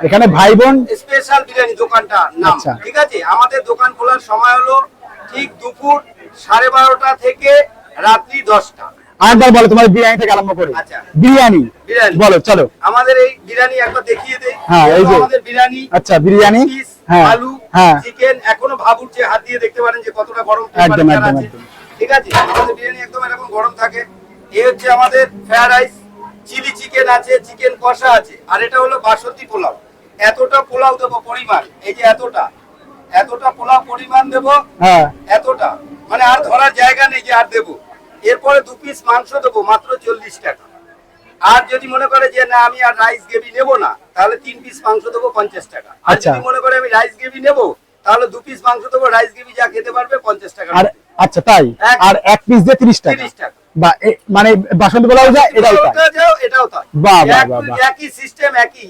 এখানে ভাই বোন স্পেশাল বিরিয়ানি দোকানটা নাম। আচ্ছা। ঠিক আছে, আমাদের দোকান খোলার সময় হলো ঠিক দুপুর 12:30 থেকে রাত্রি 10টা। আরেকবার বলো তোমার বিরিয়ানি থেকে আরম্ভ করে। আচ্ছা। বিরিয়ানি বলো, চলো। আমাদের এই বিরিয়ানি একবার দেখিয়ে দেই। হ্যাঁ, এই যে আমাদের বিরিয়ানি। আচ্ছা, বিরিয়ানি, পিস, হ্যাঁ, আলু, হ্যাঁ, চিকেন, এখনো ভাবুর যে হাত দিয়ে দেখতে পারেন যে কতটা গরম একদম, temperature একদম, আছে। একদম। ঠিক আছে, আমাদের বিরিয়ানি একদম এরকম গরম থাকে। এই হচ্ছে আমাদের ফ্রাইড রাইস, চিলি চিকেন আছে, চিকেন কষা আছে, আর এটা হলো বাসন্তী পোলাও। এতটা পোলাও দেবো পরিমাণ, এই যে এতটা পোলাও পরিমাণ দেবো, হ্যাঁ, এতটা মানে আর ধরার জায়গা নেই যে আর দেবো। এরপরে 2 পিস মাংস দেবো মাত্র 40 টাকা। আর যদি মনে করে যে না আমি আর রাইস গ্রেভি নেবো না, তাহলে 3 পিস মাংস দেবো 50 টাকা। আর আচ্ছা। যদি মনে করে আমি রাইস গ্রেভি নেবো, তাহলে 2 পিস মাংস দেবো, রাইস গ্রেভি যা খেতে পারবে 50 টাকা। আর আচ্ছা, তাই? আর এক পিস দিয়ে 30 টাকা। 30 টাকা। বা মানে বাসন্তী পোলাও যায়, এটাও তাই? এটাও তাই। বাহ, বাহ, বাহ, বাহ। একই সিস্টেম, একই